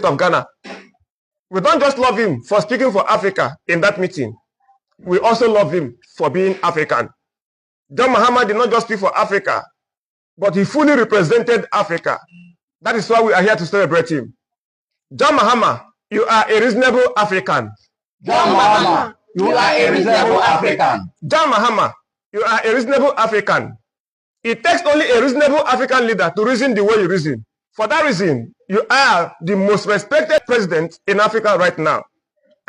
of Ghana. We don't just love him for speaking for Africa in that meeting. We also love him for being African. John Mahama did not just speak for Africa, but he fully represented Africa. That is why we are here to celebrate him. John Mahama, you are a reasonable African. John Mahama, you are a reasonable African. John Mahama, you are a reasonable African. It takes only a reasonable African leader to reason the way you reason. For that reason, you are the most respected president in Africa right now.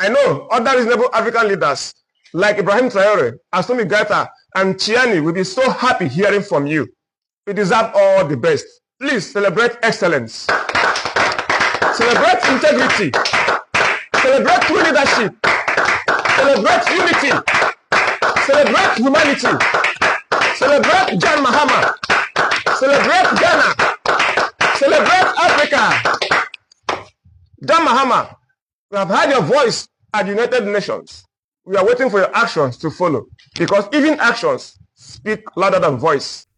I know other reasonable African leaders like Ibrahim Traore, Assimi Goïta, and Chiani will be so happy hearing from you. You deserve all the best. Please celebrate excellence. Celebrate integrity. Celebrate true leadership. Celebrate unity. Celebrate humanity. Celebrate John Mahama. Celebrate Ghana. Celebrate Africa. John Mahama, we have heard your voice at the United Nations. We are waiting for your actions to follow, because even actions speak louder than voice.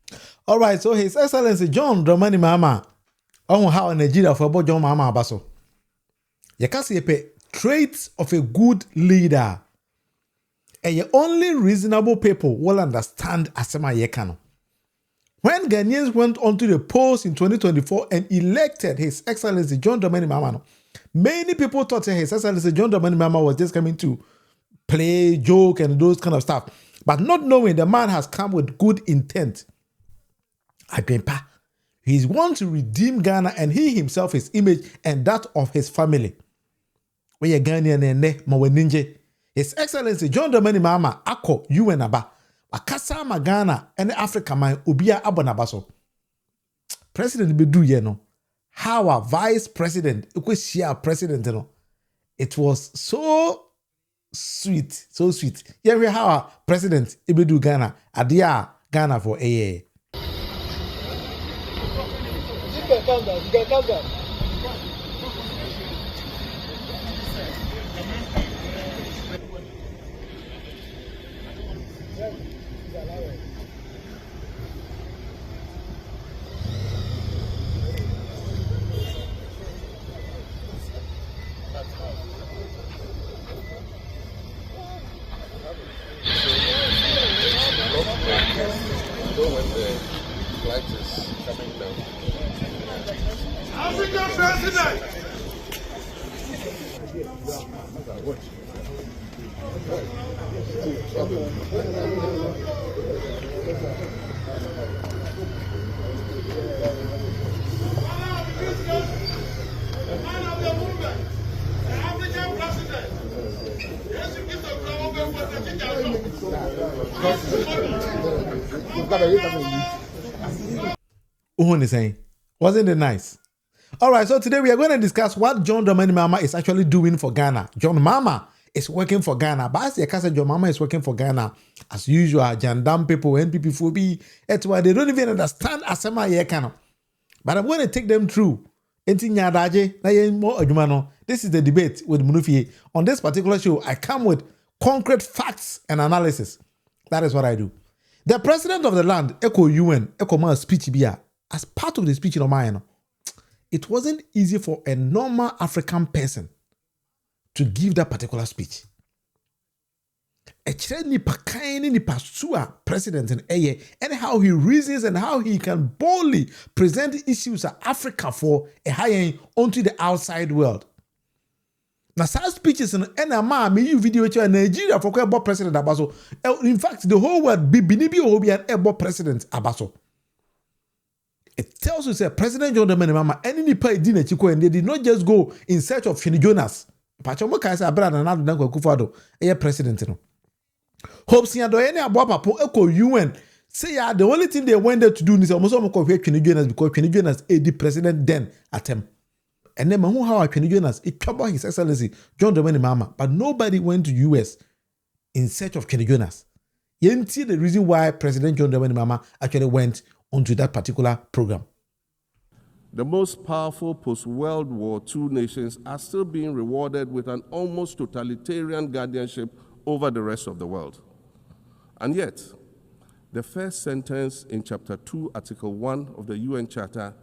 All right, so His Excellency John Dramani Mahama, on how Nigeria for about John Mahama Abaso. You can see traits of a good leader. And the only reasonable people will understand Asema Yekano. When Ghanaians went onto the polls in 2024 and elected His Excellency John Dramani Mahama, many people thought His Excellency John Dramani Mahama was just coming to play, joke, and those kind of stuff. But not knowing the man has come with good intent. He's want to redeem Ghana and he himself, his image, and that of his family. We are Ghanaian and Maweninje. His Excellency John Dramani Mahama ako UN aba. Akasa ma Ghana and Africa man ubia abonabaso. President bedu ye no. How a vice president, president no. It was so sweet, so sweet. Yeah, we how a president ibedu Ghana. Adia Ghana for a year. You can calm down. African president. Man of the movement, the African president. Yes, you get the ground over the Uhun is saying, wasn't it nice? All right, so today we are going to discuss what John Dramani Mahama is actually doing for Ghana. John Mahama is working for Ghana, but as the case John Mahama is working for Ghana, as usual, Jandam people, NPP phobia, it's why they don't even understand Asema Yekano. But I'm going to take them through. This is the debate with Munufie. On this particular show, I come with concrete facts and analysis. That is what I do. The president of the land, Echo UN, Echo Man speech bia, as part of the speech in mine, it wasn't easy for a normal African person to give that particular speech. President and how he reasons and how he can boldly present issues of Africa for a higher onto the outside world. Now, such speeches and you video Nigeria for about President Abaso. In fact, the whole world be about President Abaso. It tells us that President John Dramani Mahama any pay dinner chiko and they did not just go in search of Shini Jonas. Pachomo kaisa brother and another danko kufado president no. Hopes ya do any abwa po Echo UN say the only thing they went there to do is almost Shini Jonas because Shini Jonas the president then at him. And then who how Shini Jonas it troubled His Excellency John Dramani Mahama, but nobody went to US in search of Shini Jonas. You see the reason why President John Dramani Mahama actually went onto that particular program. The most powerful post-World War II nations are still being rewarded with an almost totalitarian guardianship over the rest of the world. And yet, the first sentence in Chapter 2, Article 1 of the UN Charter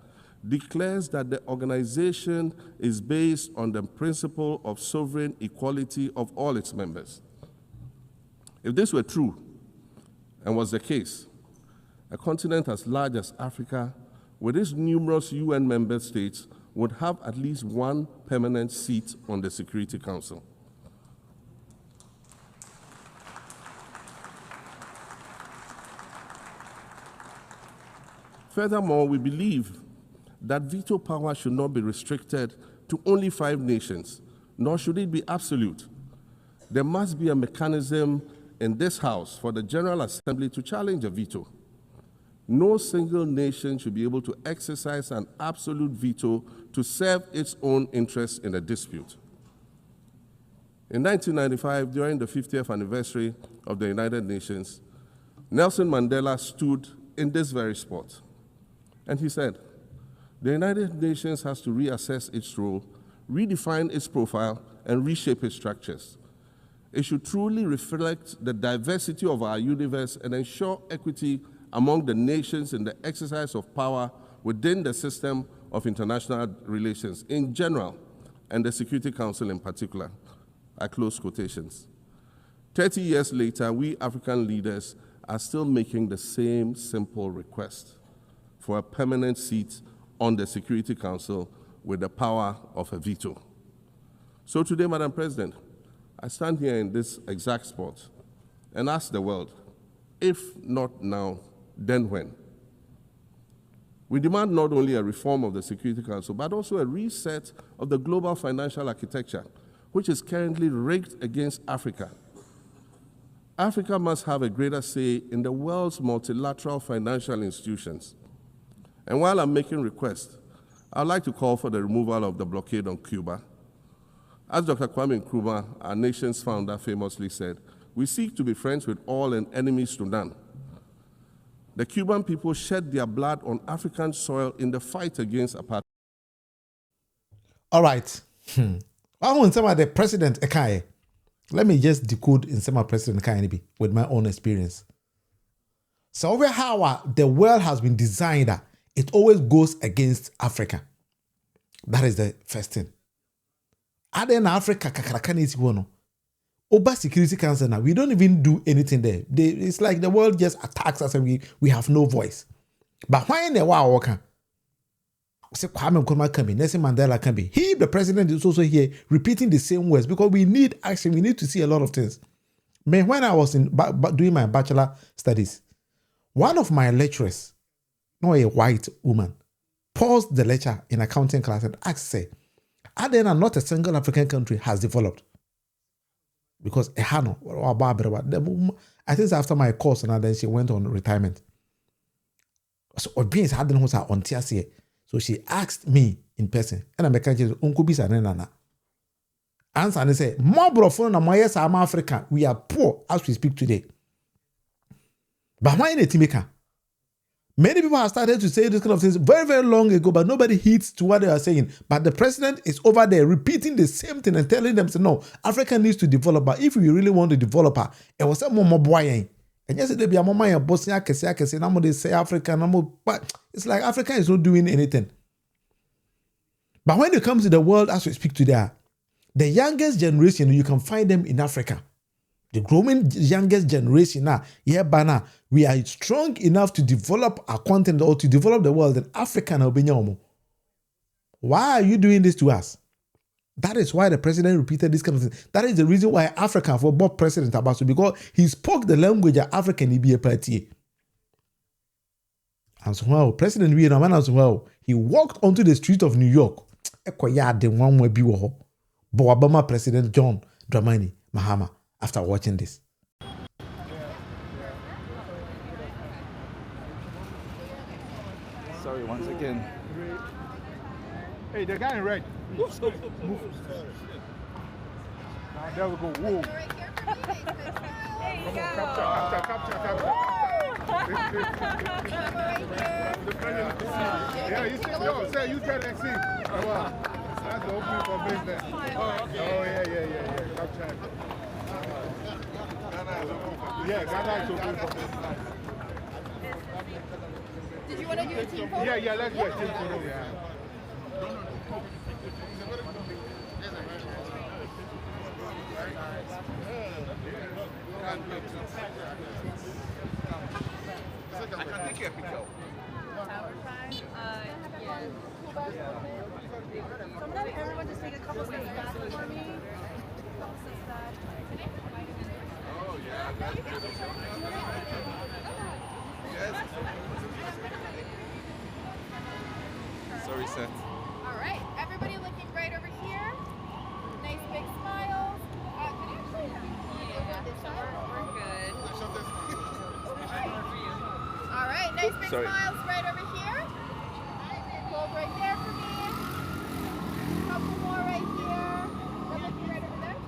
declares that the organization is based on the principle of sovereign equality of all its members. If this were true and was the case, a continent as large as Africa, with its numerous UN member states, would have at least one permanent seat on the Security Council. Furthermore, we believe that veto power should not be restricted to only 5 nations, nor should it be absolute. There must be a mechanism in this House for the General Assembly to challenge a veto. No single nation should be able to exercise an absolute veto to serve its own interests in a dispute. In 1995, during the 50th anniversary of the United Nations, Nelson Mandela stood in this very spot, and he said, "The United Nations has to reassess its role, redefine its profile, and reshape its structures. It should truly reflect the diversity of our universe and ensure equity among the nations in the exercise of power within the system of international relations in general and the Security Council in particular." I close quotations. 30 years later, we African leaders are still making the same simple request for a permanent seat on the Security Council with the power of a veto. So today, Madam President, I stand here in this exact spot and ask the world, if not now, then when? We demand not only a reform of the Security Council, but also a reset of the global financial architecture, which is currently rigged against Africa. Africa must have a greater say in the world's multilateral financial institutions. And while I'm making requests, I'd like to call for the removal of the blockade on Cuba. As Dr. Kwame Nkrumah, our nation's founder, famously said, "We seek to be friends with all and enemies to none." The Cuban people shed their blood on African soil in the fight against apartheid. All right. I want some of the president Ekai. Let me just decode in some of President Ekai with my own experience. So over how the world has been designed, it always goes against Africa. That is the first thing. Other than Africa, Oba Security Council now, we don't even do anything there. It's like the world just attacks us and we have no voice. But why in the world? Say Kwame Nkrumah can be, Nelson Mandela can be. He, the president, is also here repeating the same words because we need action. We need to see a lot of things. Man, when I was doing my bachelor studies, one of my lecturers, not a white woman, paused the lecture in accounting class and asked, say, Adena, not a single African country has developed. Because I think after my course, and then she went on retirement. So audience had no on TSA. So she asked me in person, and I'm a country, Uncle Bisa Nana. Answer and say, more brofon and my I'm African. We are poor as we speak today. But why in a Timika? Many people have started to say this kind of things very, very long ago, but nobody heeds to what they are saying. But the president is over there repeating the same thing and telling them, no, Africa needs to develop. But if we really want to develop, it was some more boy. And yesterday, be a moment in Bosnia, I say, they say Africa, but it's like Africa is not doing anything. But when it comes to the world as we speak today, the youngest generation, you can find them in Africa. The growing youngest generation now, we are strong enough to develop our continent or to develop the world in Africa now. Why are you doing this to us? That is why the president repeated this kind of thing. That is the reason why Africa for Bob President Abasu, because he spoke the language of African be a party. And so well, President William as well, he walked onto the street of New York. Obama President John Dramani Mahama after watching this. Sorry, once again. Hey, the guy in red. Move. There we go. Whoa. Come on, capture. Yeah, you see, say you tell and see. Come on. That's the opening for business. Oh, yeah. Capture. Yeah, Ghana is open for business. Did you want to do a team photo? Yeah, let's do a team photo. Yeah. I can take you a picture. Tower time? Yes. Sometimes everyone just take a couple steps back for me. Couple steps back. Oh, yeah. Yes. Sorry, sir. All right, everybody looking right over here. Nice big smiles. Can you actually over this side? We're good. All right, nice big smiles right over here. Hold right there for me. Couple more right here. They're looking right over there.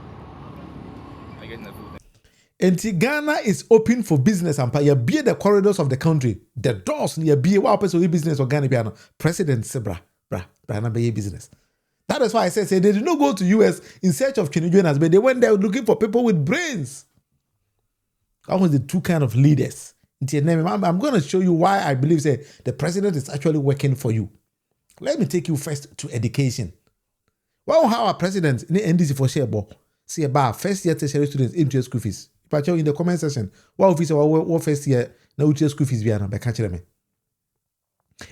I get the food. And Ghana is open for business and you be the corridors of the country. The doors near be what person business or Ghana piano. President Sebra, na be business. That is why I say they did not go to US in search of Trinidadians, but they went there looking for people with brains. That was the two kind of leaders. I'm going to show you why I believe the president is actually working for you. Let me take you first to education. Well, how our president in the NDC for share see about first year tertiary students into school fees. If in the comment section, what first year now school fees be by catching me.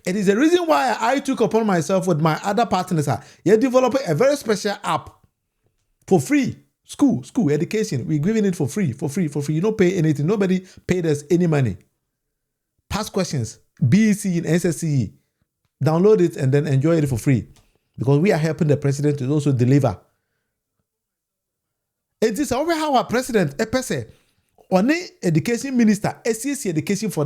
It is the reason why I took upon myself with my other partners. You develop a very special app for free. School education. We're giving it for free. You don't pay anything. Nobody paid us any money. Past questions, BEC and SSCE. Download it and then enjoy it for free. Because we are helping the president to also deliver. It is over how our president, on education minister, SCC education for